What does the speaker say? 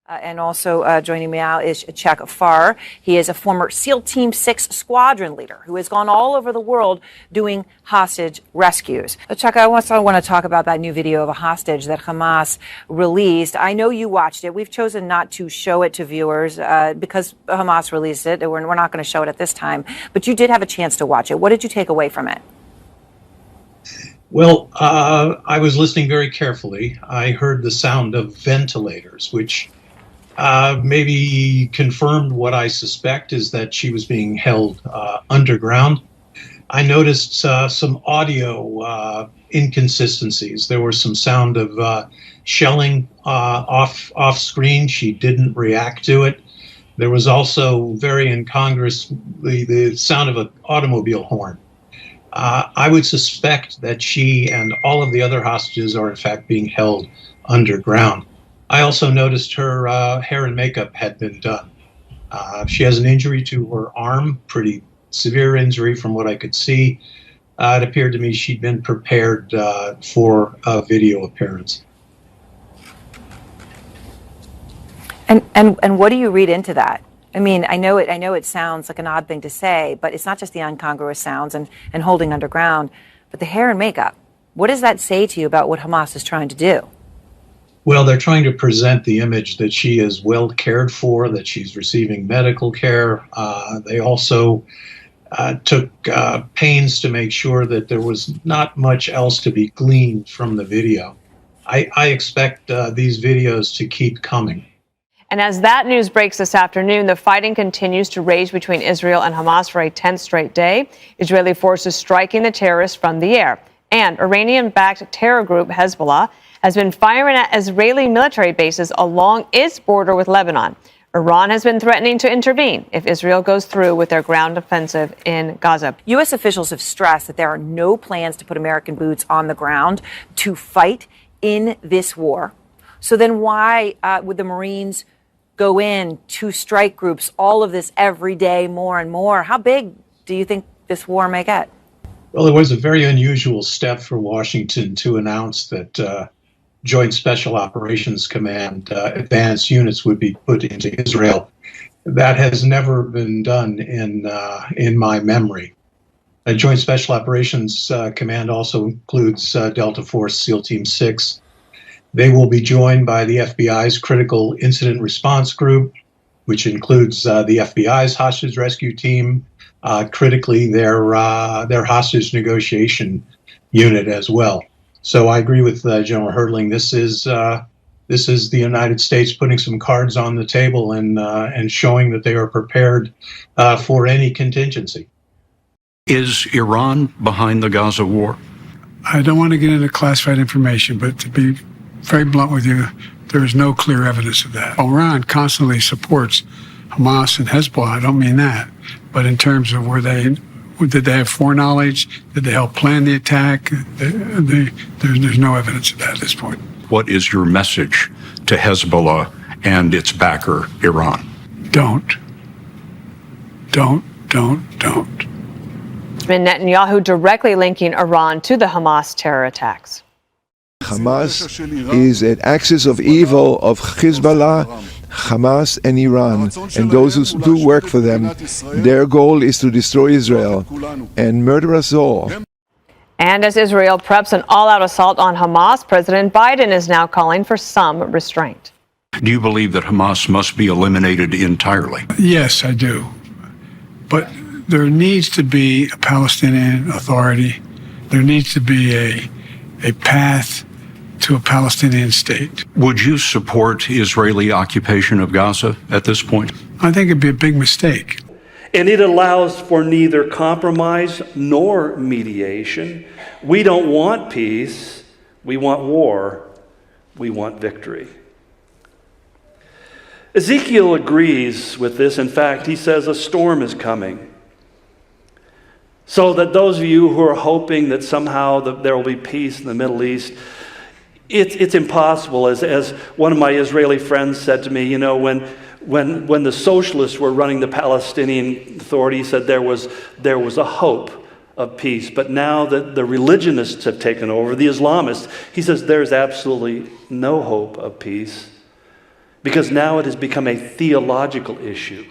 And also joining me now is Chuck Farr. He is a former SEAL Team 6 squadron leader who has gone all over the world doing hostage rescues. Chuck, I also want to talk about that new video of a hostage that Hamas released. I know you watched it. We've chosen not to show it to viewers because Hamas released it. We're not going to show it at this time. But you did have a chance to watch it. What did you take away from it? Well, I was listening very carefully. I heard the sound of ventilators, which maybe confirmed what I suspect is that she was being held underground. I noticed some audio inconsistencies. There was some sound of shelling off screen. She didn't react to it. There was also very incongruous the sound of an automobile horn. I would suspect that she and all of the other hostages are in fact being held underground. I also noticed her hair and makeup had been done. She has an injury to her arm, pretty severe injury from what I could see. It appeared to me she'd been prepared for a video appearance. And what do you read into that? I mean, I know it sounds like an odd thing to say, but it's not just the incongruous sounds and holding underground, but the hair and makeup. What does that say to you about what Hamas is trying to do? Well, they're trying to present the image that she is well cared for, that she's receiving medical care. They also took pains to make sure that there was not much else to be gleaned from the video. I expect these videos to keep coming. And as that news breaks this afternoon, the fighting continues to rage between Israel and Hamas for a 10th straight day. Israeli forces striking the terrorists from the air. And Iranian-backed terror group Hezbollah has been firing at Israeli military bases along its border with Lebanon. Iran has been threatening to intervene if Israel goes through with their ground offensive in Gaza. U.S. officials have stressed that there are no plans to put American boots on the ground to fight in this war. So then why would the Marines go in, two strike groups, all of this every day, more and more? How big do you think this war may get? Well, it was a very unusual step for Washington to announce that Joint Special Operations Command advanced units would be put into Israel. That has never been done in my memory. Joint Special Operations Command also includes Delta Force SEAL Team 6. They will be joined by the FBI's Critical Incident Response Group, which includes the FBI's hostage rescue team, critically their hostage negotiation unit as well. So I agree with General Herdling. This is the United States putting some cards on the table and showing that they are prepared for any contingency. Is Iran behind the Gaza war? I don't want to get into classified information, but to be very blunt with you, there is no clear evidence of that. Iran constantly supports Hamas and Hezbollah. I don't mean that, but in terms of did they have foreknowledge? Did they help plan the attack? There's no evidence of that at this point. What is your message to Hezbollah and its backer, Iran? Don't. Netanyahu directly linking Iran to the Hamas terror attacks. Hamas is an axis of evil of Hezbollah, Hamas, and Iran, and those who do work for them. Their goal is to destroy Israel and murder us all. And as Israel preps an all-out assault on Hamas, President Biden is now calling for some restraint. Do you believe that Hamas must be eliminated entirely? Yes, I do. But there needs to be a Palestinian Authority. There needs to be a path to a Palestinian state. Would you support Israeli occupation of Gaza at this point? I think it'd be a big mistake. And it allows for neither compromise nor mediation. We don't want peace. We want war. We want victory. Ezekiel agrees with this. In fact, he says a storm is coming. So that those of you who are hoping that somehow there will be peace in the Middle East, it's impossible. As one of my Israeli friends said to me, you know, when the socialists were running the Palestinian Authority, he said there was a hope of peace. But now that the religionists have taken over, the Islamists, he says there's absolutely no hope of peace. because now it has become a theological issue.